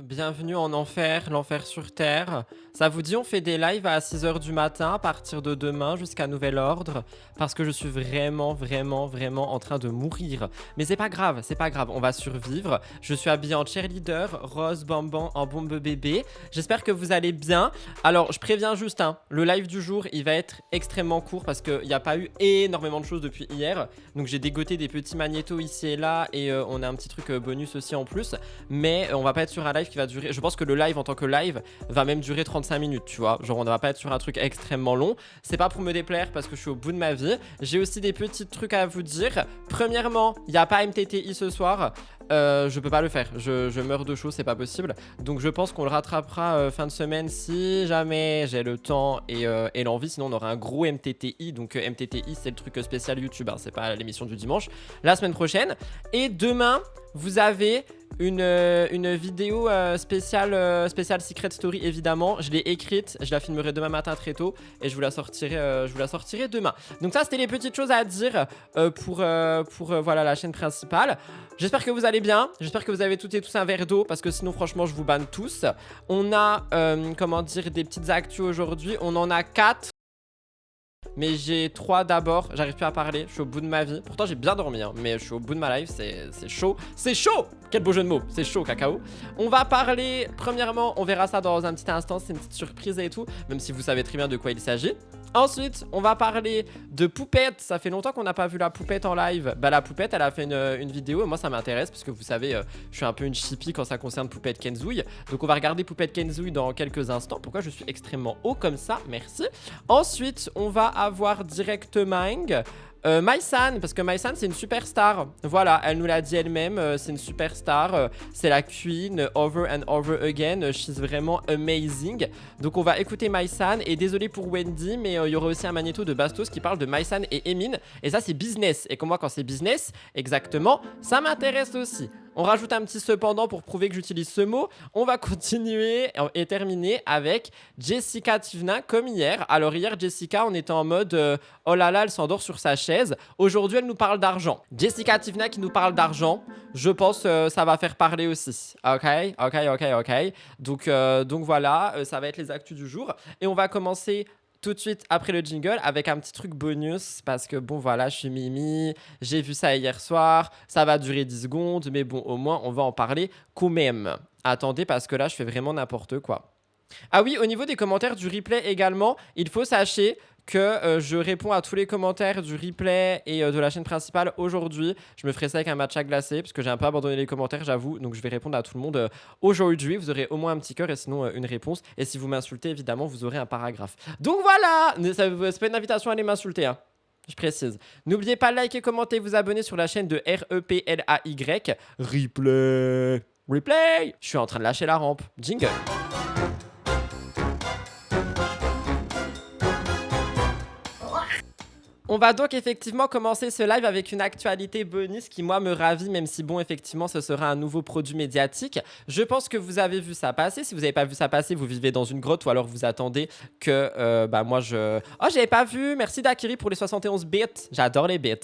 bienvenue en enfer, l'enfer sur terre. Ça vous dit on fait des lives à 6 h du matin à partir de demain jusqu'à nouvel ordre parce que je suis vraiment en train de mourir. Mais c'est pas grave, on va survivre. Je suis habillée en cheerleader, rose bamban en bombe bébé. J'espère que vous allez bien. Alors je préviens juste, le live du jour il va être extrêmement court parce qu'il n'y a pas eu énormément de choses depuis hier. Donc j'ai dégoté des petits magnétos ici et là et on a un petit truc bonus aussi en plus. Mais on va pas être sur un live qui va durer, je pense que le live en tant que live va même durer 35 minutes, tu vois, genre on ne va pas être sur un truc extrêmement long. C'est pas pour me déplaire parce que je suis au bout de ma vie. J'ai aussi des petits trucs à vous dire. Premièrement, il n'y a pas MTTI ce soir. Je peux pas le faire, je meurs de chaud, c'est pas possible. Donc je pense qu'on le rattrapera fin de semaine si jamais j'ai le temps et l'envie. Sinon on aura un gros MTTI. Donc MTTI c'est le truc spécial YouTube, c'est pas l'émission du dimanche. La semaine prochaine. Et demain vous avez une vidéo spéciale Secret Story évidemment. Je l'ai écrite, je la filmerai demain matin très tôt et je vous la sortirai demain. Donc ça c'était les petites choses à dire pour voilà la chaîne principale. J'espère que vous allez bien, j'espère que vous avez toutes et tous un verre d'eau parce que sinon franchement je vous banne tous. On a comment dire des petites actus aujourd'hui, on en a 4. Mais j'ai 3 d'abord, j'arrive plus à parler, je suis au bout de ma vie. Pourtant j'ai bien dormi, mais je suis au bout de ma life, c'est chaud. C'est chaud! Quel beau jeu de mots, c'est chaud cacao. On va parler, premièrement, on verra ça dans un petit instant, c'est une petite surprise et tout, même si vous savez très bien de quoi il s'agit. Ensuite, on va parler de Poupette. Ça fait longtemps qu'on n'a pas vu la Poupette en live. Bah la Poupette, elle a fait une vidéo et moi ça m'intéresse parce que vous savez, je suis un peu une chippie quand ça concerne Poupette Kenzouille. Donc on va regarder Poupette Kenzouille dans quelques instants. Pourquoi je suis extrêmement haut comme ça? Merci. Ensuite, on va avoir directement Mysan, parce que Mysan c'est une superstar. Voilà, elle nous l'a dit elle-même, c'est une superstar. C'est la queen, over and over again. She's vraiment amazing. Donc on va écouter Mysan. Et désolé pour Wendy, mais il y aura aussi un magnéto de Bastos qui parle de Mysan et Emin. Et ça c'est business. Et comme moi quand c'est business, exactement, ça m'intéresse aussi. On rajoute un petit cependant pour prouver que j'utilise ce mot. On va continuer et terminer avec Jessica Tivna comme hier. Alors hier Jessica on était en mode oh là là elle s'endort sur sa chaise. Aujourd'hui elle nous parle d'argent. Jessica Tivna qui nous parle d'argent. Je pense ça va faire parler aussi. Ok. Donc voilà, ça va être les actus du jour. Et on va commencer tout de suite après le jingle avec un petit truc bonus parce que bon voilà je suis Mimi, j'ai vu ça hier soir, ça va durer 10 secondes mais bon au moins on va en parler quand même. Attendez parce que là je fais vraiment n'importe quoi. Ah oui, au niveau des commentaires du replay également, il faut sachez que je réponds à tous les commentaires du replay et de la chaîne principale aujourd'hui. Je me ferai ça avec un matcha glacé parce que j'ai un peu abandonné les commentaires, j'avoue. Donc je vais répondre à tout le monde aujourd'hui. Vous aurez au moins un petit cœur et sinon une réponse. Et si vous m'insultez, évidemment, vous aurez un paragraphe. Donc voilà, c'est pas une invitation à aller m'insulter, je précise. N'oubliez pas de liker, commenter, vous abonner sur la chaîne de REPLAY. Replay. Je suis en train de lâcher la rampe. Jingle. On va donc effectivement commencer ce live avec une actualité bonus qui moi me ravit, même si bon effectivement ce sera un nouveau produit médiatique. Je pense que vous avez vu ça passer. Si vous n'avez pas vu ça passer, vous vivez dans une grotte ou alors vous attendez que moi je... Oh j'avais pas vu, merci Dakiri pour les 71 bits. J'adore les bits.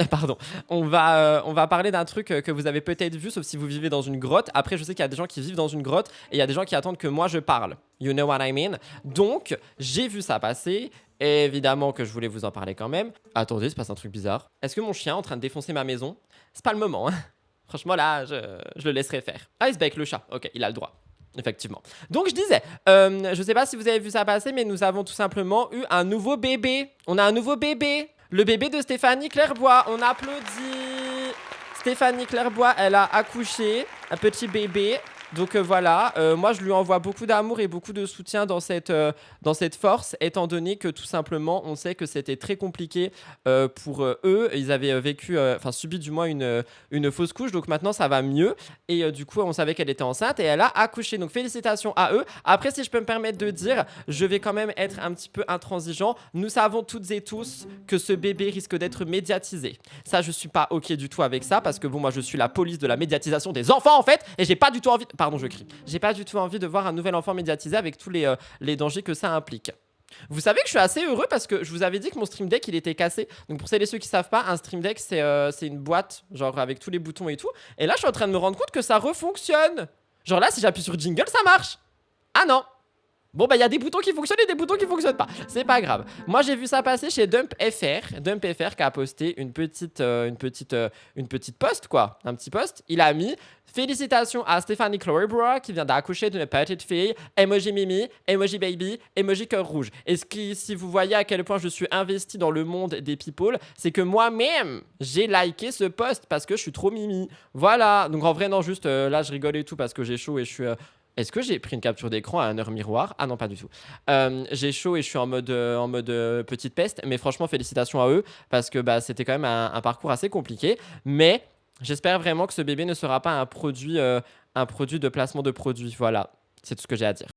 Pardon. On va parler d'un truc que vous avez peut-être vu, sauf si vous vivez dans une grotte. Après je sais qu'il y a des gens qui vivent dans une grotte et il y a des gens qui attendent que moi je parle. You know what I mean? Donc j'ai vu ça passer. Évidemment que je voulais vous en parler quand même. Attendez, il se passe un truc bizarre. Est-ce que mon chien est en train de défoncer ma maison? C'est pas le moment, Franchement, là, je le laisserai faire. Ah, il se bat avec le chat. Ok, il a le droit. Effectivement. Donc, je disais, je sais pas si vous avez vu ça passer, mais nous avons tout simplement eu un nouveau bébé. On a un nouveau bébé. Le bébé de Stéphanie Clairbois. On applaudit. Stéphanie Clairbois, elle a accouché. Un petit bébé. Donc voilà, moi je lui envoie beaucoup d'amour et beaucoup de soutien dans cette force, étant donné que tout simplement on sait que c'était très compliqué pour eux. Ils avaient subi du moins une fausse couche, donc maintenant ça va mieux. Et du coup on savait qu'elle était enceinte et elle a accouché, donc félicitations à eux. Après si je peux me permettre de dire, je vais quand même être un petit peu intransigeant. Nous savons toutes et tous que ce bébé risque d'être médiatisé. Ça je suis pas ok du tout avec ça, parce que bon moi je suis la police de la médiatisation des enfants en fait, et j'ai pas du tout envie... Pardon, je crie. J'ai pas du tout envie de voir un nouvel enfant médiatisé avec tous les dangers que ça implique. Vous savez que je suis assez heureux parce que je vous avais dit que mon Stream Deck il était cassé. Donc pour celles et ceux qui savent pas, un Stream Deck c'est une boîte genre avec tous les boutons et tout. Et là je suis en train de me rendre compte que ça refonctionne. Genre là, si j'appuie sur jingle, ça marche. Ah non. Bon bah il y a des boutons qui fonctionnent et des boutons qui fonctionnent pas. C'est pas grave. Moi j'ai vu ça passer chez DumpFR. DumpFR qui a posté une petite post quoi. Un petit post. Il a mis félicitations à Stéphanie Cloybrook qui vient d'accoucher d'une petite fille. Emoji Mimi, emoji baby, emoji cœur rouge. Et si vous voyez à quel point je suis investi dans le monde des people, c'est que moi-même j'ai liké ce post parce que je suis trop mimi. Voilà. Donc en vrai non juste là je rigole et tout parce que j'ai chaud et je suis... Est-ce que j'ai pris une capture d'écran à 1h miroir? Ah non, pas du tout. J'ai chaud et je suis en mode petite peste. Mais franchement, félicitations à eux parce que bah, c'était quand même un parcours assez compliqué. Mais j'espère vraiment que ce bébé ne sera pas un produit de placement de produit. Voilà, c'est tout ce que j'ai à dire.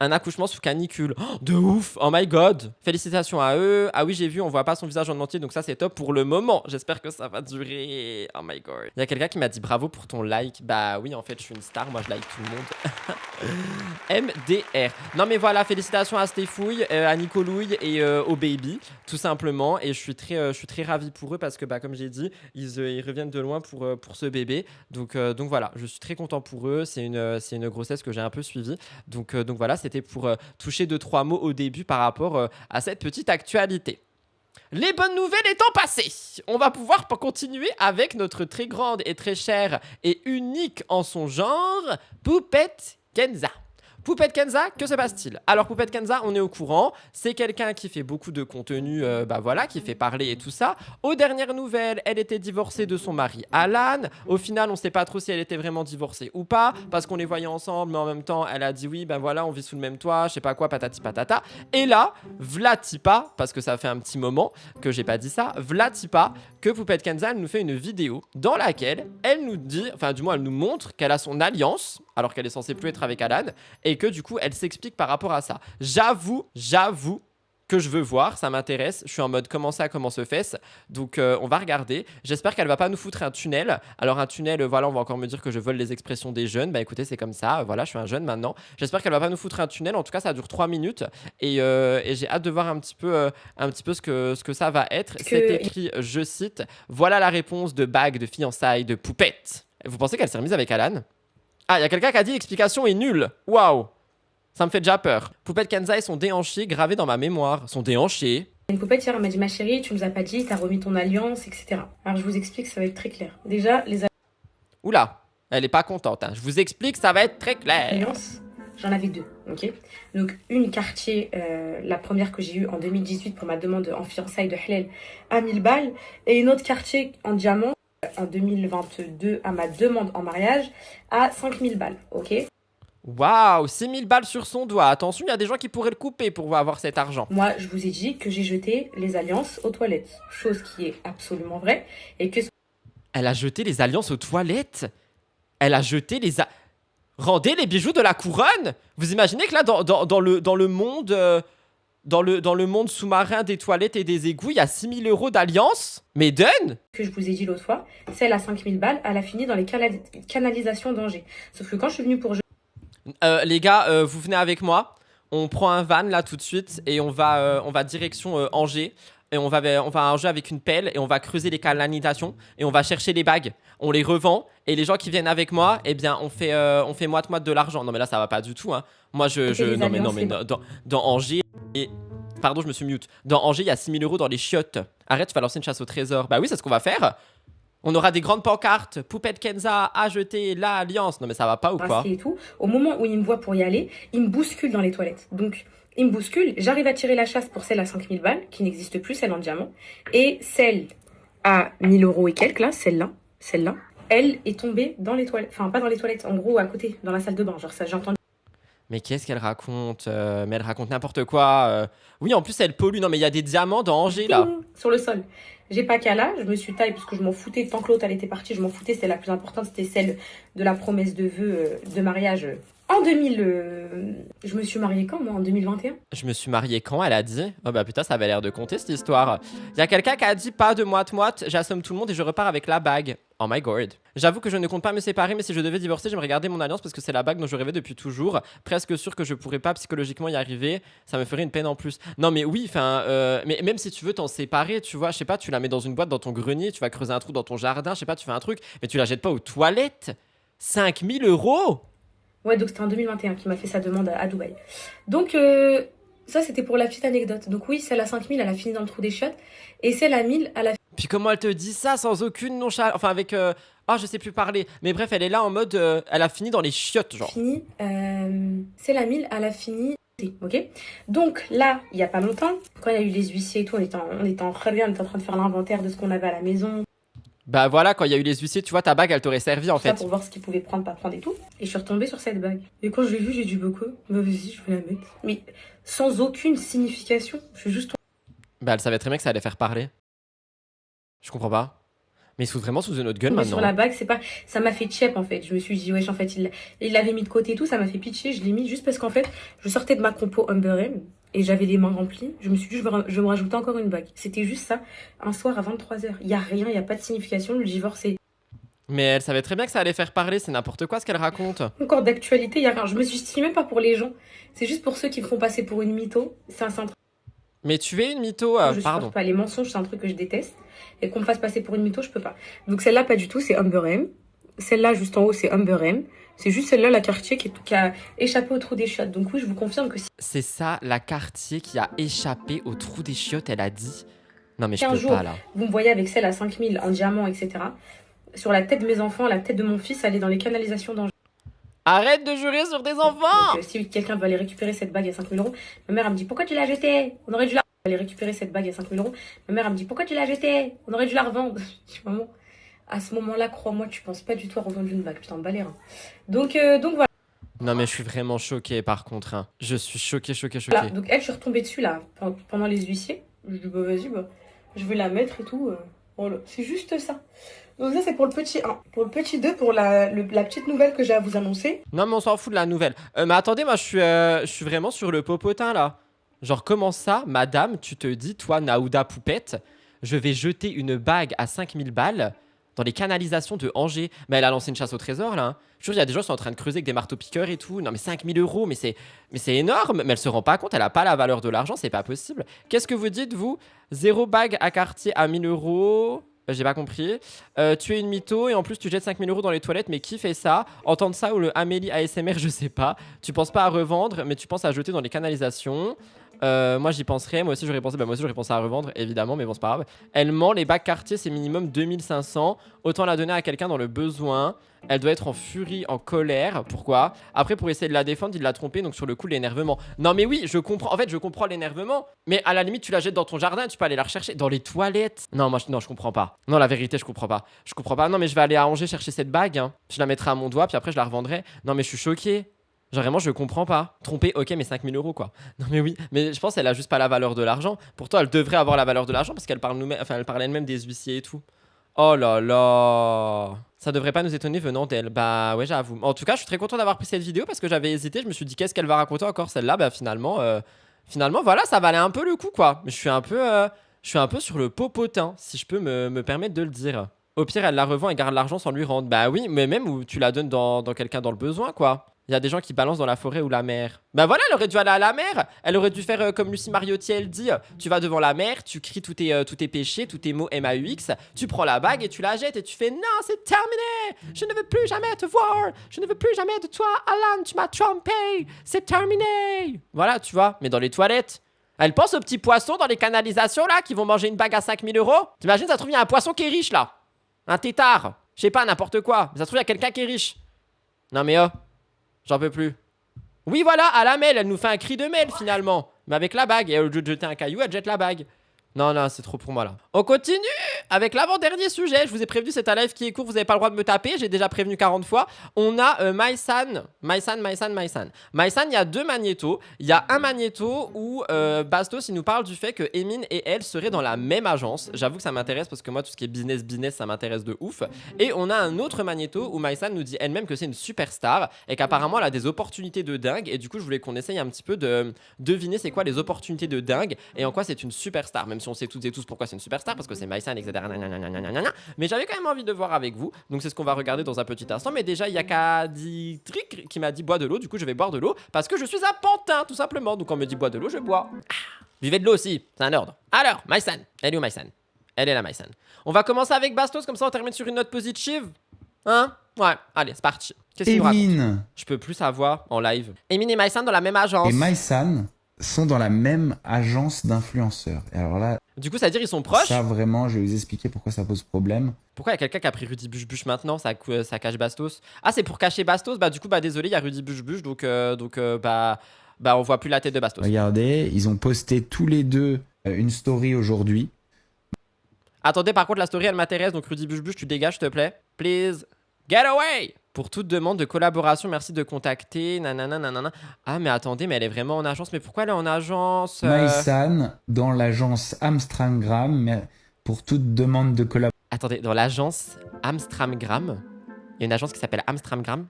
Un accouchement sous canicule. Oh, de ouf! Oh my god! Félicitations à eux. Ah oui, j'ai vu, on voit pas son visage en entier, donc ça c'est top pour le moment. J'espère que ça va durer. Oh my god. Il y a quelqu'un qui m'a dit bravo pour ton like. Bah oui, en fait, je suis une star, moi je like tout le monde. MDR. Non mais voilà, félicitations à Stéphouille, à Nicolouille et au baby, tout simplement. Et je suis très ravi pour eux parce que bah comme j'ai dit, ils reviennent de loin pour ce bébé. Donc voilà, je suis très content pour eux. C'est une grossesse que j'ai un peu suivie. Donc voilà, c'était pour toucher 2-3 mots au début par rapport à cette petite actualité. Les bonnes nouvelles étant passées, on va pouvoir continuer avec notre très grande et très chère et unique en son genre, Poupette Kenza. Poupette Kenza, que se passe-t-il? Alors Poupette Kenza, on est au courant, c'est quelqu'un qui fait beaucoup de contenu, bah voilà, qui fait parler et tout ça. Aux dernières nouvelles, elle était divorcée de son mari Alan. Au final, on sait pas trop si elle était vraiment divorcée ou pas, parce qu'on les voyait ensemble, mais en même temps, elle a dit oui, ben voilà, on vit sous le même toit, je sais pas quoi, patati patata. Et là, Vlatipa, parce que ça fait un petit moment que j'ai pas dit ça, Vlatipa, que Poupette Kenza, elle nous fait une vidéo dans laquelle elle nous dit, enfin du moins elle nous montre qu'elle a son alliance, alors qu'elle est censée plus être avec Alan, et que du coup elle s'explique par rapport à ça. J'avoue que je veux voir, ça m'intéresse, je suis en mode comment ça, comment se fait-ce, donc on va regarder. J'espère qu'elle va pas nous foutre un tunnel. Alors un tunnel, voilà, on va encore me dire que je vole les expressions des jeunes, bah écoutez, c'est comme ça, voilà, je suis un jeune maintenant. J'espère qu'elle va pas nous foutre un tunnel, en tout cas ça dure 3 minutes, et j'ai hâte de voir un petit peu ce que ça va être. C'est écrit, je cite, voilà la réponse de bague de fiançailles de Poupette. Vous pensez qu'elle s'est remise avec Alan? Ah, il y a quelqu'un qui a dit l'explication est nulle. Waouh, ça me fait déjà peur. Poupette Kenza et son déhanché gravé dans ma mémoire. Son déhanché. Une poupette hier, elle m'a dit ma chérie, tu nous as pas dit, t'as remis ton alliance, etc. Alors je vous explique, ça va être très clair. Déjà, les Oula, elle est pas contente. Hein. Je vous explique, ça va être très clair. alliances, j'en avais 2, ok. Donc une quartier, la première que j'ai eue en 2018 pour ma demande en fiançailles de Hlel à 1000 balles, et une autre quartier en diamant en 2022 à ma demande en mariage à 5000 balles, ok. Waouh, 6000 balles sur son doigt. Attention, il y a des gens qui pourraient le couper pour avoir cet argent. Moi, je vous ai dit que j'ai jeté les alliances aux toilettes, chose qui est absolument vraie, et que... Elle a jeté les alliances aux toilettes. Elle a jeté les... Rendez les bijoux de la couronne. Vous imaginez que là, dans le monde... Dans le monde sous-marin des toilettes et des égouts, il y a 6000 € d'alliance. Mais donne. Que je vous ai dit l'autre fois, celle à 5000 balles, elle a fini dans les canalisations d'Angers. Sauf que quand je suis venue pour... Les gars, vous venez avec moi. On prend un van là tout de suite et on va direction Angers. Et on va à Angers avec une pelle et on va creuser les canalisations et on va chercher les bagues. On les revend et les gens qui viennent avec moi, eh bien on fait moite-moite de l'argent. Non mais là ça va pas du tout. Hein. Moi non mais dans Angers... Pardon, je me suis mute. Dans Angers, il y a 6000 € dans les chiottes. Arrête, tu vas lancer une chasse au trésor. Bah oui, c'est ce qu'on va faire. On aura des grandes pancartes. Poupette Kenza a jeté l'alliance. Non mais ça va pas ou quoi? Et tout. Au moment où il me voit pour y aller, il me bouscule dans les toilettes. Donc, il me bouscule. J'arrive à tirer la chasse pour celle à 5000 balles, qui n'existe plus, celle en diamant. Et celle à 1000 € et quelques, là, celle-là, elle est tombée dans les toilettes. Enfin, pas dans les toilettes, en gros, à côté, dans la salle de bain. Genre, ça, j'ai entendu. Mais qu'est-ce qu'elle raconte? Mais elle raconte n'importe quoi. Oui, en plus, elle pollue. Non, mais il y a des diamants dans Angers, là. Sur le sol. J'ai pas qu'à là, je me suis taille parce que je m'en foutais. Tant que l'autre, elle était partie, je m'en foutais. C'était la plus importante, c'était celle de la promesse de vœux de mariage. En 2000... Je me suis mariée quand, moi? En 2021? Je me suis mariée quand, elle a dit? Oh bah putain, ça avait l'air de compter, cette histoire. Il y a quelqu'un qui a dit pas de moite-moite, j'assomme tout le monde et je repars avec la bague. Oh my god. J'avoue que je ne compte pas me séparer, mais si je devais divorcer, j'aimerais garder mon alliance parce que c'est la bague dont je rêvais depuis toujours. Presque sûr que je pourrais pas psychologiquement y arriver. Ça me ferait une peine en plus. Non mais oui, enfin, mais même si tu veux t'en séparer, tu vois, je sais pas, tu la mets dans une boîte dans ton grenier, tu vas creuser un trou dans ton jardin, je sais pas, tu fais un truc, mais tu la jettes pas aux toilettes. 5 000 €? Ouais, donc c'était en 2021 qu'il m'a fait sa demande à Dubaï. Donc, ça, c'était pour la petite anecdote. Donc oui, celle à 5000, elle a fini dans le trou des chiottes. Et celle à 1000, elle a Puis comment elle te dit ça sans aucune nonchalance? Enfin, avec. Ah, je sais plus parler. Mais bref, elle est là en mode. Elle a fini dans les chiottes, genre. fini. Celle à 1000, elle a fini. Ok. Donc là, il y a pas longtemps, quand il y a eu les huissiers et tout, on était en train de faire l'inventaire de ce qu'on avait à la maison, Bah voilà, quand il y a eu les huissiers, tu vois, ta bague, elle t'aurait servi en tout ça fait. pour voir ce qu'ils pouvaient prendre, pas prendre et tout. Et je suis retombée sur cette bague. Et quand je l'ai vue, j'ai dit, bah quoi? Bah vas-y, je vais la mettre. Mais sans aucune signification. Je suis juste Bah elle savait très bien que ça allait faire parler. Je comprends pas. Mais ils se foutent vraiment sous une autre gueule tombée sur maintenant, la hein. bague, c'est pas. Ça m'a fait tchep en fait. Je me suis dit, wesh, en fait, il l'avait mis de côté et tout, ça m'a fait pitcher. Je l'ai mis juste parce qu'en fait, je sortais de ma compo Humber M et j'avais les mains remplies. Je me suis dit, je vais me rajouter encore une bague. C'était juste ça, un soir à 23h. Il y a rien, il y a pas de signification. Le divorce est Mais elle savait très bien que ça allait faire parler, c'est n'importe quoi ce qu'elle raconte. encore d'actualité, il y a rien. Je me justifie même pas pour les gens. C'est juste pour ceux qui me font passer pour une mytho. C'est un truc Mais tu es une mytho, que je pardon. supporte pas. Les mensonges, c'est un truc que je déteste. Et qu'on me fasse passer pour une mytho, je peux pas. Donc celle-là, pas du tout, c'est Humber M. Celle-là, juste en haut, c'est Humber M. C'est juste celle-là, la quartier, qui a échappé au trou des chiottes. Donc oui, je vous confirme que si C'est ça, la quartier qui a échappé au trou des chiottes, elle a dit. Non mais je un peux jour, pas là. vous me voyez avec celle à 5000 en diamant, etc., sur la tête de mes enfants, la tête de mon fils, elle est dans les canalisations d'Angers. Arrête de jurer sur tes Donc enfants! si quelqu'un veut aller récupérer cette bague à 5000 €, ma mère, elle me dit, pourquoi tu l'as jetée? On aurait dû la... aller récupérer cette bague à 5000 €. Ma mère, elle me dit, pourquoi tu l'as jetée? On aurait dû la revendre. Je dis, maman, à ce moment-là, crois-moi, tu penses pas du tout à revendre une bague. Putain, bats les reins. Donc voilà. Non mais je suis vraiment choquée par contre, hein. Je suis choquée. Voilà. Donc elle, je suis retombée dessus là, pendant les huissiers. Je dis, bah vas-y, bah, je vais la mettre et tout. Voilà, c'est juste ça. Donc ça, c'est pour le petit 1. Pour le petit 2, pour la petite nouvelle que j'ai à vous annoncer. Non mais on s'en fout de la nouvelle. Mais attendez, moi je suis vraiment sur le popotin là. Genre comment ça, madame, tu te dis, toi Naouda Poupette, je vais jeter une bague à 5000 balles dans les canalisations de Angers. Mais elle a lancé une chasse au trésor là, hein. Je suis sûr, il y a des gens qui sont en train de creuser avec des marteaux piqueurs et tout. Non mais 5 000 €, mais c'est énorme. Mais elle se rend pas compte, elle a pas la valeur de l'argent, c'est pas possible. Qu'est-ce que vous dites vous? Zéro bague à quartier à 1000 €. J'ai pas compris. Tu es une mytho et en plus tu jettes 5000 € dans les toilettes, mais qui fait ça? Entendre ça ou le Amélie ASMR, je sais pas. Tu penses pas à revendre, mais tu penses à jeter dans les canalisations. Moi j'y penserais, moi aussi j'aurais pensé, bah moi aussi j'aurais pensé à revendre évidemment, mais bon c'est pas grave. Elle ment, les bagues quartier c'est minimum 2500, autant la donner à quelqu'un dans le besoin. Elle doit être en furie, en colère, pourquoi? Après pour essayer de la défendre, il l'a trompée, donc sur le coup l'énervement. Non mais oui, je comprends, en fait je comprends l'énervement, mais à la limite tu la jettes dans ton jardin, tu peux aller la rechercher dans les toilettes. Non moi non je comprends pas, non la vérité je comprends pas, non mais je vais aller à Angers chercher cette bague, hein. Je la mettrai à mon doigt, puis après je la revendrai. Non mais je suis choqué. Genre vraiment, je comprends pas. Tromper, ok, mais 5000 € quoi. Non mais oui, mais je pense qu'elle a juste pas la valeur de l'argent. Pourtant, elle devrait avoir la valeur de l'argent parce qu'elle parle enfin, elle parle elle-même des huissiers et tout. Oh là là. Ça devrait pas nous étonner venant d'elle. Bah ouais, j'avoue. En tout cas, je suis très content d'avoir pris cette vidéo parce que j'avais hésité. Je me suis dit, qu'est-ce qu'elle va raconter encore celle-là? Bah finalement, voilà, ça valait un peu le coup quoi. Mais je suis un peu sur le popotin, si je peux me permettre de le dire. Au pire, elle la revend et garde l'argent sans lui rendre. Bah oui, mais même où tu la donnes dans quelqu'un dans le besoin quoi. Il y a des gens qui balancent dans la forêt ou la mer. Bah voilà, elle aurait dû aller à la mer. Elle aurait dû faire comme Lucie Mariotti, elle dit. Tu vas devant la mer, tu cries tous tes péchés, tous tes mots MAUX. Tu prends la bague et tu la jettes et tu fais non, c'est terminé. Je ne veux plus jamais te voir. Je ne veux plus jamais de toi, Alan. Tu m'as trompé. C'est terminé. Voilà, tu vois. Mais dans les toilettes. Elle pense aux petits poissons dans les canalisations là qui vont manger une bague à 5000 €. T'imagines, ça se trouve, il y a un poisson qui est riche là. Un tétard. Je sais pas, n'importe quoi. Mais ça se trouve, il y a quelqu'un qui est riche. Non mais oh. J'en peux plus. Oui, voilà, à la mêle, elle nous fait un cri de mêle finalement. Mais avec la bague. Et au lieu de jeter un caillou, elle jette la bague. Non, non, c'est trop pour moi là. On continue avec l'avant-dernier sujet. Je vous ai prévenu, c'est un live qui est court, vous n'avez pas le droit de me taper. J'ai déjà prévenu 40 fois. On a Maïsan. Maïsan, il y a deux magnétos. Il y a un magnéto où Bastos, il nous parle du fait que Emine et elle seraient dans la même agence. J'avoue que ça m'intéresse parce que moi, tout ce qui est business, ça m'intéresse de ouf. Et on a un autre magnéto où Maïsan nous dit elle-même que c'est une superstar et qu'apparemment, elle a des opportunités de dingue. Et du coup, je voulais qu'on essaye un petit peu de deviner c'est quoi les opportunités de dingue et en quoi c'est une superstar. Même si on sait toutes et tous pourquoi c'est une superstar, parce que c'est Maïsan, etc. Mais j'avais quand même envie de voir avec vous. Donc c'est ce qu'on va regarder dans un petit instant. Mais déjà, il y a Kaditrick qui m'a dit bois de l'eau. Du coup, je vais boire de l'eau parce que je suis un pantin, tout simplement. Donc on me dit bois de l'eau, je bois. Buvez de l'eau aussi, c'est un ordre. Alors, Maïsan, elle est où Maïsan? Elle est là, Maïsan. On va commencer avec Bastos, comme ça on termine sur une note positive. Hein? Ouais, allez, c'est parti. Qu'est-ce qu'il nous raconte? Emin Je peux plus savoir en live. Emin et Maïsan dans la même agence. et Maïsan sont dans la même agence d'influenceurs. Et alors là, Du coup, ça veut dire ils sont proches? ça vraiment, je vais vous expliquer pourquoi ça pose problème. Pourquoi il y a quelqu'un qui a pris Rudy Buche maintenant? Ça cache Bastos. Ah, c'est pour cacher Bastos? Bah, du coup, bah, désolé, il y a Rudy Buche bah, on voit plus la tête de Bastos. Regardez, ils ont posté tous les deux une story aujourd'hui. Attendez, par contre, la story, elle m'intéresse. Donc, Rudy Buche, tu dégages, s'il te plaît. Please. Get away! Pour toute demande de collaboration, merci de contacter. Nanana, nanana. Ah, mais attendez, mais elle est vraiment en agence. Mais pourquoi elle est en agence Maïsan dans l'agence Amstramgram, mais pour toute demande de collaboration. Attendez, dans l'agence Amstramgram, il y a une agence qui s'appelle Amstramgram.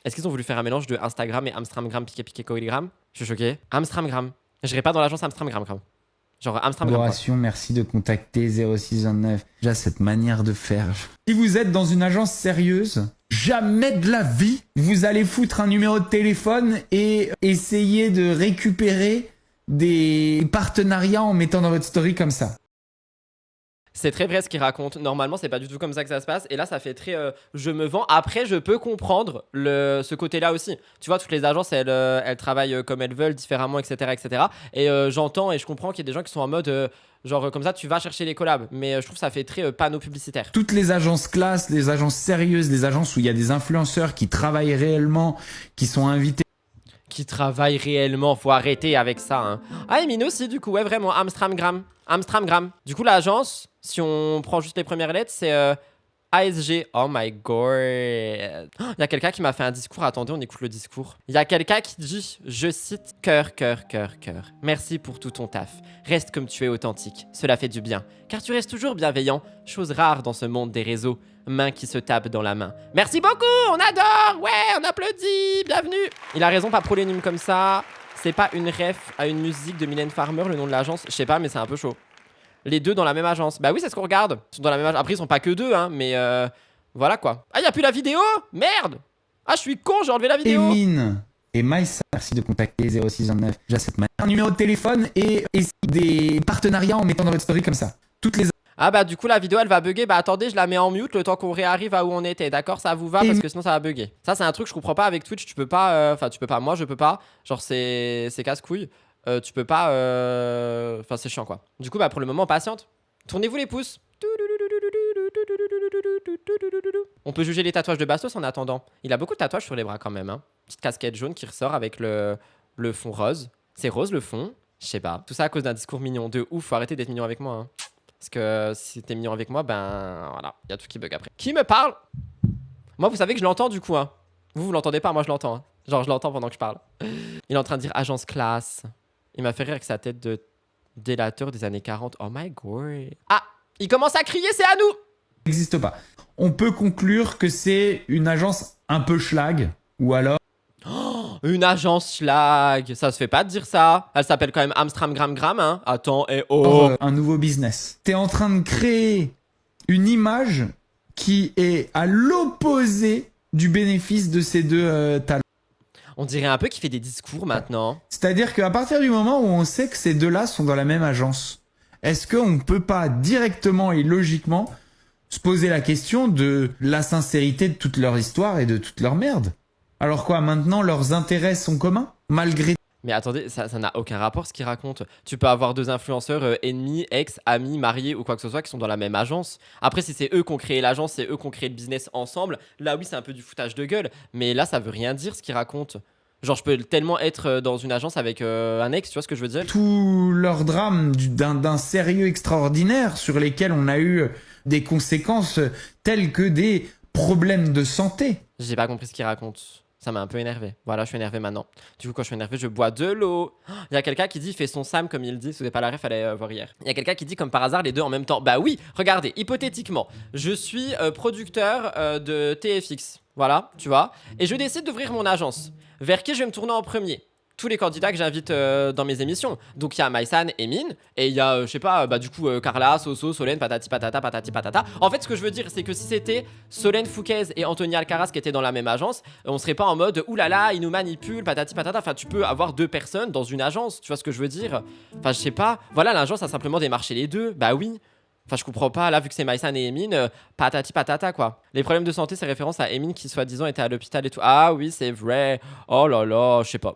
Est-ce qu'ils ont voulu faire un mélange de Instagram et Amstramgram piqué piqué coïgram? Je suis choqué. Amstramgram. J'irai pas dans l'agence Amstramgram, quand même. Genre Amstramgram. Merci de contacter 0629. Déjà, cette manière de faire. Si vous êtes dans une agence sérieuse, jamais de la vie, vous allez foutre un numéro de téléphone et essayer de récupérer des partenariats en mettant dans votre story comme ça. C'est très vrai ce qu'il raconte. Normalement, c'est pas du tout comme ça que ça se passe. Et là, ça fait très je me vends. Après, je peux comprendre ce côté-là aussi. Tu vois, toutes les agences, elles travaillent comme elles veulent, différemment, etc. etc. Et j'entends et je comprends qu'il y a des gens qui sont en mode genre comme ça, tu vas chercher les collabs. Mais je trouve que ça fait très panneau publicitaire. Toutes les agences classes, les agences sérieuses, les agences où il y a des influenceurs qui travaillent réellement, qui sont invités. Qui travaillent réellement, faut arrêter avec ça. Hein. Ah, et Mine aussi, du coup, ouais, vraiment, Amstramgram. Amstramgram. Du coup, l'agence, si on prend juste les premières lettres, c'est ASG. Oh my god. Il y a quelqu'un qui m'a fait un discours. Attendez, on écoute le discours. Il y a quelqu'un qui dit, je cite, cœur, cœur, cœur, cœur. Merci pour tout ton taf. Reste comme tu es authentique. Cela fait du bien. Car tu restes toujours bienveillant. Chose rare dans ce monde des réseaux. Main qui se tape dans la main. Merci beaucoup, on adore. Ouais, on applaudit. Bienvenue. Il a raison, pas prolénime comme ça. C'est pas une ref à une musique de Mylène Farmer, le nom de l'agence. Je sais pas, mais c'est un peu chaud. Les deux dans la même agence. Bah oui, c'est ce qu'on regarde. Ils sont dans la même agence. Après, ils sont pas que deux, hein, mais voilà quoi. Ah, y a plus la vidéo? Merde. Ah, je suis con, j'ai enlevé la vidéo. Emin et Maïsa, merci de contacter 0629. Déjà, cette manière. Un numéro de téléphone et des partenariats en mettant dans votre story comme ça. Toutes les. Ah bah du coup la vidéo elle va bugger. Bah attendez, je la mets en mute le temps qu'on réarrive à où on était. D'accord, ça vous va? Parce que sinon ça va bugger. Ça c'est un truc que je comprends pas avec Twitch. Tu peux pas, enfin tu peux pas, moi je peux pas. Genre c'est casse-couille. Tu peux pas, enfin c'est chiant quoi. Du coup bah pour le moment on patiente. Tournez-vous les pouces. On peut juger les tatouages de Bastos en attendant. Il a beaucoup de tatouages sur les bras quand même. Hein. Petite casquette jaune qui ressort avec le fond rose. C'est rose le fond? Je sais pas. Tout ça à cause d'un discours mignon. De ouf, faut arrêter d'être mignon avec moi. Hein. Parce que si t'es mignon avec moi, ben voilà, il y a tout qui bug après. Qui me parle? Moi, vous savez que je l'entends du coup. Hein. Vous l'entendez pas, moi je l'entends. Hein. Genre, je l'entends pendant que je parle. Il est en train de dire agence classe. Il m'a fait rire avec sa tête de délateur des années 40. Oh my god. Ah, il commence à crier, c'est à nous. N'existe pas. On peut conclure que c'est une agence un peu schlag ou alors. Une agence schlag. Ça se fait pas de dire ça. Elle s'appelle quand même Amstramgram, hein. Attends, et oh. Un nouveau business. T'es en train de créer une image qui est à l'opposé du bénéfice de ces deux talents. On dirait un peu qu'il fait des discours maintenant. C'est-à-dire qu'à partir du moment où on sait que ces deux-là sont dans la même agence, est-ce qu'on ne peut pas directement et logiquement se poser la question de la sincérité de toute leur histoire et de toute leur merde? Alors quoi, maintenant leurs intérêts sont communs malgré. Mais attendez, ça n'a aucun rapport ce qu'il raconte. Tu peux avoir deux influenceurs ennemis, ex, amis, mariés ou quoi que ce soit qui sont dans la même agence. Après, si c'est eux qui ont créé l'agence, c'est eux qui ont créé le business ensemble. Là, oui, c'est un peu du foutage de gueule. Mais là, ça veut rien dire ce qu'il raconte. Genre, je peux tellement être dans une agence avec un ex, tu vois ce que je veux dire? Tout leur drame d'un sérieux extraordinaire sur lesquels on a eu des conséquences telles que des problèmes de santé. J'ai pas compris ce qu'il raconte. Ça m'a un peu énervé. Voilà, je suis énervé maintenant. Du coup, quand je suis énervé, je bois de l'eau. Il y a quelqu'un qui dit, fait son Sam comme il dit. Si vous n'avez pas la ref, allez voir hier. Il y a quelqu'un qui dit, comme par hasard, les deux en même temps. Bah oui, regardez, hypothétiquement, je suis producteur de TFX. Voilà, tu vois. Et je décide d'ouvrir mon agence. Vers qui je vais me tourner en premier? Tous les candidats que j'invite dans mes émissions. Donc il y a Maïsan et Mine, et il y a, je sais pas, bah du coup Carla, Soso, Solène, patati patata. En fait, ce que je veux dire, c'est que si c'était Solène Fouquez et Anthony Alcaraz qui étaient dans la même agence, on serait pas en mode oulala, ils nous manipulent, patati patata. Enfin, tu peux avoir deux personnes dans une agence, tu vois ce que je veux dire? Enfin, je sais pas. Voilà, l'agence a simplement démarché les deux. Bah oui. Enfin, je comprends pas, là, vu que c'est Maïsan et Emin, patati patata, quoi. Les problèmes de santé, c'est référence à Emin qui, soi-disant, était à l'hôpital et tout. Ah oui, c'est vrai. Oh là là, je sais pas.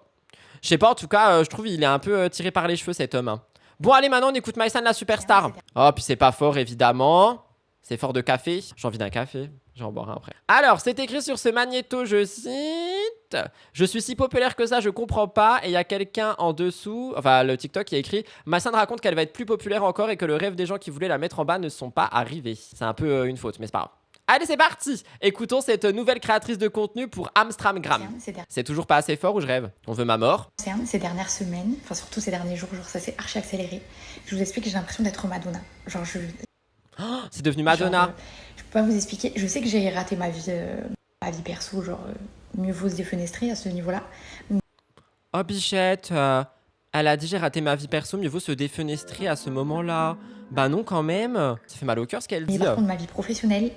Je sais pas, en tout cas, je trouve il est un peu tiré par les cheveux, cet homme. Hein. Bon, allez, maintenant, on écoute Maïsan, la superstar. Oh, puis c'est pas fort, évidemment. C'est fort de café. J'ai envie d'un café. J'en boire un après. Alors, c'est écrit sur ce magnéto, je cite. Je suis si populaire que ça, je comprends pas. Et il y a quelqu'un en dessous, enfin le TikTok qui a écrit Maïsan raconte qu'elle va être plus populaire encore et que le rêve des gens qui voulaient la mettre en bas ne sont pas arrivés. C'est un peu une faute, mais c'est pas grave. Allez, c'est parti. Écoutons cette nouvelle créatrice de contenu pour Amstramgram. C'est toujours pas assez fort ou je rêve? On veut ma mort? Ces dernières semaines, enfin surtout ces derniers jours, genre ça s'est archi accéléré. Je vous explique, j'ai l'impression d'être Madonna. Genre c'est devenu Madonna. Je peux pas vous expliquer. Je sais que j'ai raté ma vie perso, genre mieux vaut se défenestrer à ce niveau-là. Oh bichette, elle a dit j'ai raté ma vie perso, mieux vaut se défenestrer à ce moment-là. Bah non quand même. Ça fait mal au cœur ce qu'elle dit. Mais par contre ma vie professionnelle,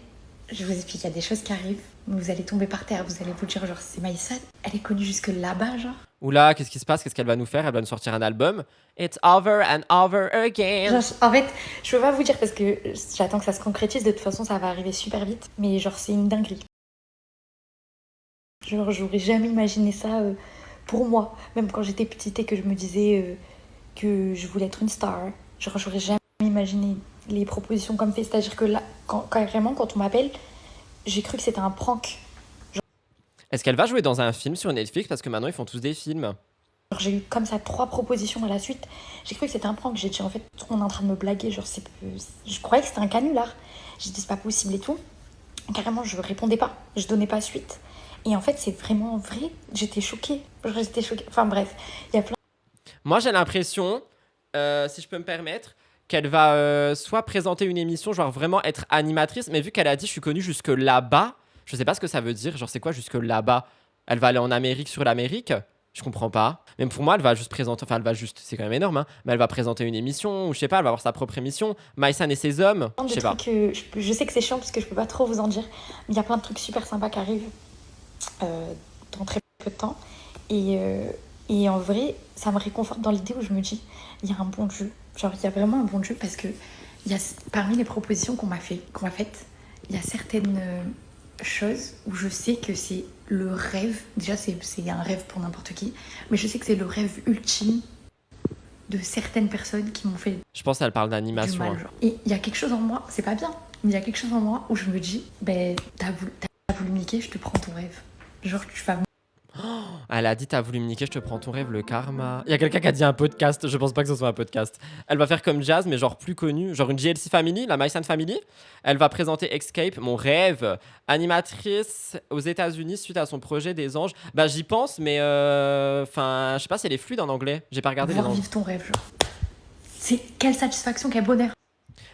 je vous explique, il y a des choses qui arrivent. Vous allez tomber par terre, vous allez vous dire genre c'est Maïsan, elle est connue jusque là-bas genre. Oula, qu'est-ce qui se passe? Qu'est-ce qu'elle va nous faire? Elle va nous sortir un album. It's over and over again. Genre, en fait, je peux pas vous dire parce que j'attends que ça se concrétise. De toute façon, ça va arriver super vite. Mais genre, c'est une dinguerie. Genre, j'aurais jamais imaginé ça pour moi. Même quand j'étais petite et que je me disais que je voulais être une star. Genre, j'aurais jamais imaginé les propositions comme fait. C'est-à-dire que là, carrément, quand on m'appelle, j'ai cru que c'était un prank. Est-ce qu'elle va jouer dans un film sur Netflix? Parce que maintenant, ils font tous des films. Genre, j'ai eu comme ça 3 propositions à la suite. J'ai cru que c'était un prank. J'ai dit, en fait, on est en train de me blaguer. Genre, je croyais que c'était un canular. J'ai dit, c'est pas possible et tout. Carrément, je répondais pas. Je donnais pas suite. Et en fait, c'est vraiment vrai. J'étais choquée. Enfin, bref, il y a plein. Moi, j'ai l'impression, si je peux me permettre, qu'elle va soit présenter une émission, genre vraiment être animatrice. Mais vu qu'elle a dit, je suis connue jusque là-bas. Je sais pas ce que ça veut dire. Genre, c'est quoi jusque là-bas? Elle va aller en Amérique sur l'Amérique? Je comprends pas. Même pour moi, elle va juste présenter. Enfin, elle va juste. C'est quand même énorme, hein. Mais elle va présenter une émission. Ou je sais pas, elle va avoir sa propre émission. Maïsan et ses hommes. Je sais pas. Je sais que c'est chiant parce que je peux pas trop vous en dire. Mais il y a plein de trucs super sympas qui arrivent dans très peu de temps. Et en vrai, ça me réconforte dans l'idée où je me dis, il y a un bon Dieu. Genre, il y a vraiment un bon Dieu parce que parmi les propositions qu'on m'a faites, il y a certaines chose où je sais que c'est le rêve, déjà c'est un rêve pour n'importe qui, mais je sais que c'est le rêve ultime de certaines personnes qui m'ont fait. Je pense qu'elle parle d'animation. Hein. Et il y a quelque chose en moi, c'est pas bien, mais il y a quelque chose en moi où je me dis, ben t'as voulu me niquer, je te prends ton rêve. Genre tu vas. Elle a dit t'as voulu me niquer, je te prends ton rêve, le karma. Il y a quelqu'un qui a dit un podcast, je pense pas que ce soit un podcast. Elle va faire comme Jazz, mais genre plus connue, genre une JLC Family, la Maïsan Family. Elle va présenter Escape, mon rêve, animatrice aux États-Unis suite à son projet des anges. Bah j'y pense, mais enfin, je sais pas si elle est fluide en anglais. J'ai pas regardé les anges. Vivre ton rêve, genre. C'est quelle satisfaction, quel bonheur.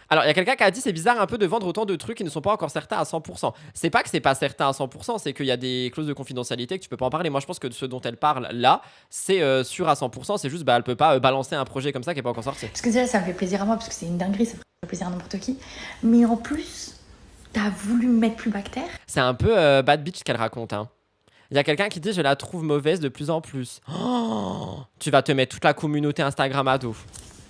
Alors, il y a quelqu'un qui a dit c'est bizarre un peu de vendre autant de trucs qui ne sont pas encore certains à 100%. C'est pas que c'est pas certain à 100%, c'est qu'il y a des clauses de confidentialité que tu peux pas en parler. Moi, je pense que ce dont elle parle là, c'est sûr à 100%. C'est juste, bah, elle peut pas balancer un projet comme ça qui est pas encore sorti. Parce que déjà, ça me fait plaisir à moi, parce que c'est une dinguerie, ça fait plaisir à n'importe qui. Mais en plus, t'as voulu me mettre plus bactère. C'est un peu bad bitch qu'elle raconte, hein. Il y a quelqu'un qui dit je la trouve mauvaise de plus en plus. Oh, tu vas te mettre toute la communauté Instagram à dos.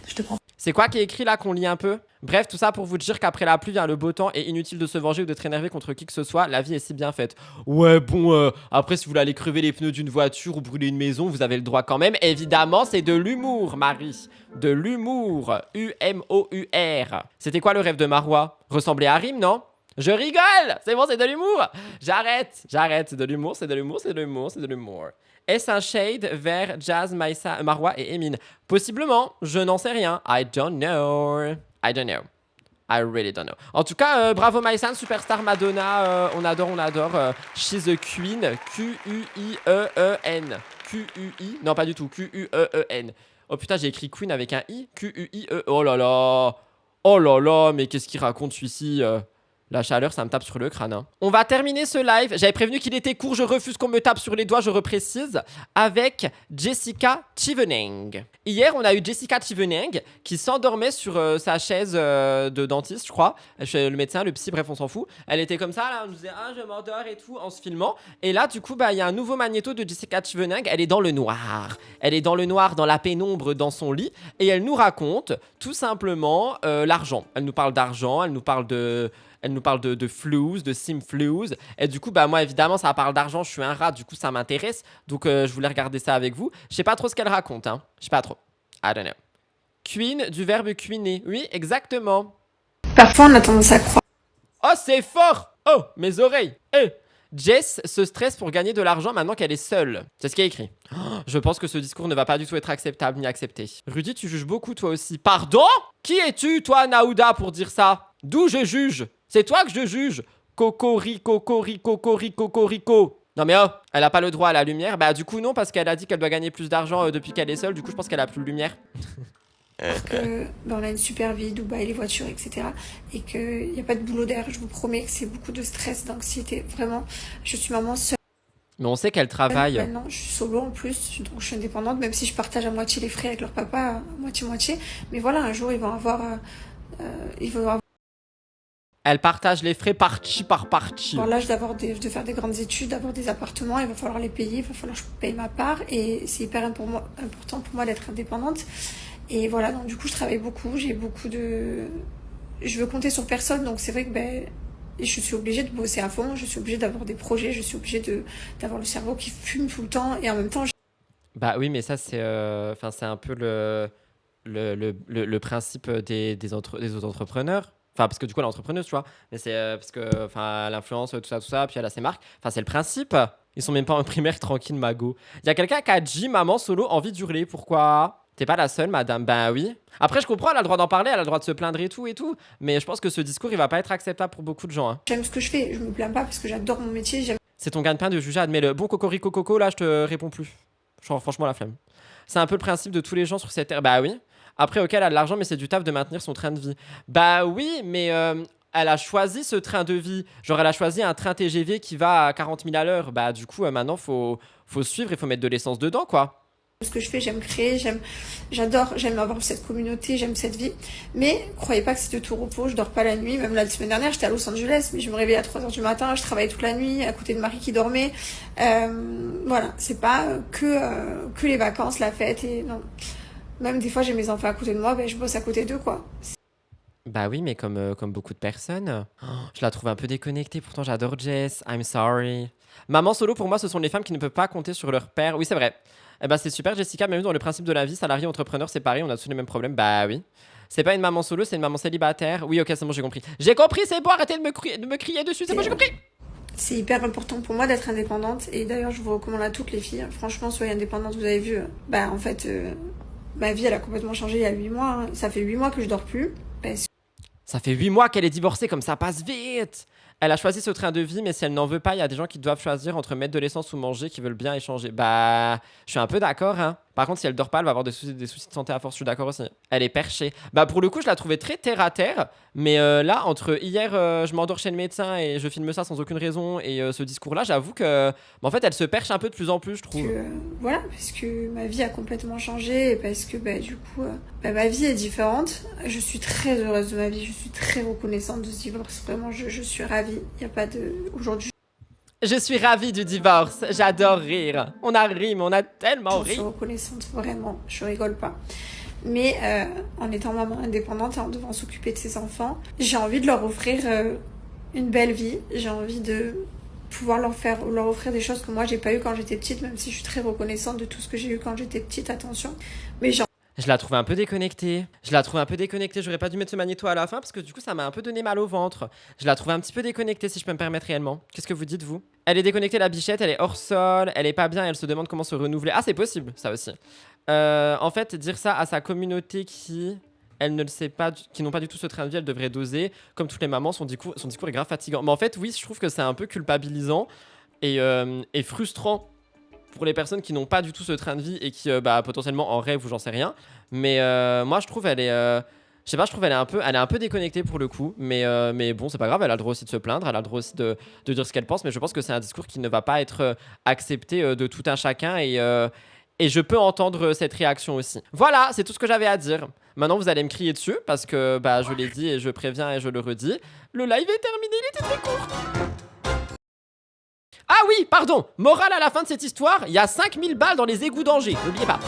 Je te prends. C'est quoi qui est écrit là qu'on lit un peu? Bref, tout ça pour vous dire qu'après la pluie vient le beau temps et inutile de se venger ou d'être énervé contre qui que ce soit, la vie est si bien faite. Ouais, bon, après si vous voulez aller crever les pneus d'une voiture ou brûler une maison, vous avez le droit quand même. Évidemment, c'est de l'humour, Marie. De l'humour. U-M-O-U-R. C'était quoi le rêve de Marois? Ressembler à Rim, non? Je rigole! C'est bon, c'est de l'humour! J'arrête! C'est de l'humour, c'est de l'humour, c'est de l'humour, c'est de l'humour. Est-ce un shade vers Jazz, Marois et Emin? Possiblement, je n'en sais rien. I don't know. I don't know. I really don't know. En tout cas, bravo Maïsan, superstar Madonna. On adore, on adore. She's a queen. Q-U-I-E-E-N. Q-U-I. Non, pas du tout. Q-U-E-E-N. Oh putain, j'ai écrit queen avec un I. Q-U-I-E. Oh là là. Oh là là, mais qu'est-ce qu'il raconte celui-ci La chaleur, ça me tape sur le crâne. Hein. On va terminer ce live. J'avais prévenu qu'il était court. Je refuse qu'on me tape sur les doigts, je reprécise. Avec Jessica Chevening. Hier, on a eu Jessica Chevening qui s'endormait sur sa chaise de dentiste, je crois. Le médecin, le psy, bref, on s'en fout. Elle était comme ça, là, on nous disait « Ah, je m'endors et tout » en se filmant. Et là, du coup, il y a un nouveau magnéto de Jessica Chevening. Elle est dans le noir. Elle est dans le noir, dans la pénombre, dans son lit. Et elle nous raconte tout simplement l'argent. Elle nous parle d'argent, elle nous parle de flouze, de sim flouze. Et du coup, moi, évidemment, ça parle d'argent. Je suis un rat, du coup, ça m'intéresse. Donc, je voulais regarder ça avec vous. Je sais pas trop ce qu'elle raconte, hein. Je sais pas trop. I don't know. Queen, du verbe cuiner. Oui, exactement. Parfois, on a tendance à croire. Oh, c'est fort! Oh, mes oreilles! Jess se stresse pour gagner de l'argent maintenant qu'elle est seule. C'est ce qui est écrit. Oh, je pense que ce discours ne va pas du tout être acceptable ni accepté. Rudy, tu juges beaucoup toi aussi. Pardon? Qui es-tu, toi, Naouda, pour dire ça? D'où je juge? C'est toi que je juge. Cocorico, cocorico, cocorico, cocorico. Non mais oh, elle a pas le droit à la lumière. Bah du coup non, parce qu'elle a dit qu'elle doit gagner plus d'argent depuis qu'elle est seule. Du coup je pense qu'elle a plus de lumière. Que on a une super vie, Dubaï, les voitures, etc. Et qu'il n'y a pas de boulot derrière. Je vous promets que c'est beaucoup de stress, d'anxiété. Vraiment, je suis maman seule. Mais on sait qu'elle travaille. Maintenant, je suis solo en plus, donc je suis indépendante, même si je partage à moitié les frais avec leur papa, moitié-moitié. Mais voilà, un jour, ils vont avoir... Elle partage les frais partie par partie. avoir l'âge de faire des grandes études, d'avoir des appartements, il va falloir les payer, il va falloir que je paye ma part. Et c'est hyper important pour moi d'être indépendante. Et voilà, donc du coup, je travaille beaucoup, j'ai beaucoup de... Je veux compter sur personne, donc c'est vrai que je suis obligée de bosser à fond, je suis obligée d'avoir des projets, je suis obligée d'avoir le cerveau qui fume tout le temps, et en même temps... Bah oui, mais ça, c'est c'est un peu le principe des autres entrepreneurs. Enfin, parce que du coup, elle est entrepreneuse, tu vois. Mais c'est parce que, l'influence, tout ça, puis elle a ses marques. Enfin, c'est le principe. Ils sont même pas en primaire, tranquille, Mago. Il y a quelqu'un qui a dit, maman solo, envie d'hurler. Pourquoi? T'es pas la seule, madame. Ben oui. Après, je comprends, elle a le droit d'en parler, elle a le droit de se plaindre et tout. Mais je pense que ce discours, il va pas être acceptable pour beaucoup de gens. Hein. J'aime ce que je fais, je me plains pas parce que j'adore mon métier. C'est ton gagne-pain de juger, admets-le. Bon, cocorico coco, là, je te réponds plus. Genre, franchement, la flemme. C'est un peu le principe de tous les gens sur cette terre. Bah oui. Après, ok, elle a de l'argent, mais c'est du taf de maintenir son train de vie. Bah oui, mais elle a choisi ce train de vie. Genre, elle a choisi un train TGV qui va à 40 000 à l'heure. Bah du coup, maintenant, faut suivre, il faut mettre de l'essence dedans, quoi. Ce que je fais, j'aime créer, j'adore, j'aime avoir cette communauté, j'aime cette vie. Mais croyez pas que c'est de tout repos, je dors pas la nuit. Même la semaine dernière, j'étais à Los Angeles, mais je me réveillais à 3h du matin, je travaillais toute la nuit à côté de Marie qui dormait. Voilà, c'est pas que les vacances, la fête et non. Même des fois, j'ai mes enfants à côté de moi, je bosse à côté d'eux, quoi. Bah oui, mais comme beaucoup de personnes. Oh, je la trouve un peu déconnectée, pourtant j'adore Jess. I'm sorry. Maman solo, pour moi, ce sont les femmes qui ne peuvent pas compter sur leur père. Oui, c'est vrai. Eh ben, c'est super, Jessica. Même dans le principe de la vie, salarié, entrepreneur, c'est pareil, on a tous les mêmes problèmes. Bah oui. C'est pas une maman solo, c'est une maman célibataire. Oui, ok, c'est bon, j'ai compris. J'ai compris, c'est bon, arrêtez de me crier dessus, c'est bon, j'ai compris. C'est hyper important pour moi d'être indépendante. Et d'ailleurs, je vous recommande à toutes les filles. Franchement, soyez indépendantes, vous avez vu. En fait, ma vie, elle a complètement changé il y a 8 mois. Hein. Ça fait 8 mois que je dors plus. Ça fait 8 mois qu'elle est divorcée, comme ça passe vite. Elle a choisi ce train de vie, mais si elle n'en veut pas, il y a des gens qui doivent choisir entre mettre de l'essence ou manger, qui veulent bien échanger. Bah, je suis un peu d'accord, hein. Par contre, si elle dort pas, elle va avoir des soucis de santé à force, je suis d'accord aussi. Elle est perchée. Bah, pour le coup, je la trouvais très terre à terre, mais là, entre hier, je m'endors chez le médecin et je filme ça sans aucune raison, et ce discours-là, j'avoue que, en fait, elle se perche un peu de plus en plus, je trouve. Voilà, parce que ma vie a complètement changé, et parce que, du coup, ma vie est différente. Je suis très heureuse de ma vie, je suis très reconnaissante de ce divorce. Vraiment, je suis ravie. Il n'y a pas de... Aujourd'hui, je suis ravie du divorce, j'adore rire. On a ri, mais on a tellement ri. je suis reconnaissante, vraiment, je rigole pas. Mais en étant maman indépendante et en devant s'occuper de ses enfants, j'ai envie de leur offrir une belle vie. J'ai envie de pouvoir leur offrir des choses que moi j'ai pas eu quand j'étais petite, même si je suis très reconnaissante de tout ce que j'ai eu quand j'étais petite, attention. Mais je la trouve un peu déconnectée. J'aurais pas dû mettre ce magnéto à la fin parce que du coup, ça m'a un peu donné mal au ventre. Je la trouve un petit peu déconnectée, si je peux me permettre réellement. Qu'est-ce que vous dites, vous? Elle est déconnectée, la bichette, elle est hors sol, elle est pas bien, elle se demande comment se renouveler. Ah, c'est possible, ça aussi. En fait, dire ça à sa communauté qui n'ont pas du tout ce train de vie, elle devrait doser. Comme toutes les mamans, son discours est grave fatigant. Mais en fait, oui, je trouve que c'est un peu culpabilisant et frustrant pour les personnes qui n'ont pas du tout ce train de vie et qui potentiellement en rêvent ou j'en sais rien. Mais moi, je trouve elle est... Je sais pas, je trouve elle est un peu déconnectée pour le coup, mais bon, c'est pas grave, elle a le droit aussi de se plaindre, elle a le droit aussi de dire ce qu'elle pense, mais je pense que c'est un discours qui ne va pas être accepté de tout un chacun et je peux entendre cette réaction aussi. Voilà, c'est tout ce que j'avais à dire. Maintenant, vous allez me crier dessus parce que bah, je l'ai dit et je préviens et je le redis. Le live est terminé, il était très court. Ah oui, pardon, morale à la fin de cette histoire, il y a 5000 balles dans les égouts d'Angers, n'oubliez pas.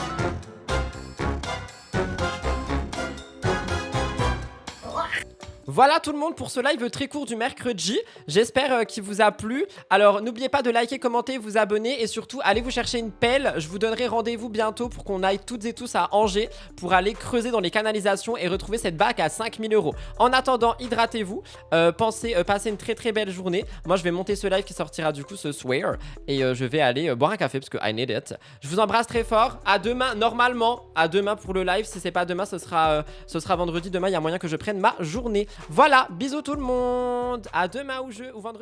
Voilà tout le monde pour ce live très court du mercredi. J'espère qu'il vous a plu. Alors n'oubliez pas de liker, commenter, vous abonner et surtout allez vous chercher une pelle. Je vous donnerai rendez-vous bientôt pour qu'on aille toutes et tous à Angers pour aller creuser dans les canalisations et retrouver cette bague à 5000 €. En attendant, hydratez-vous. Passez une très belle journée. Moi je vais monter ce live qui sortira du coup ce soir et je vais aller boire un café parce que I need it. Je vous embrasse très fort. À demain, normalement. À demain pour le live. Si c'est pas demain, ce sera vendredi. Demain, il y a moyen que je prenne ma journée. Voilà, bisous tout le monde. À demain ou vendredi.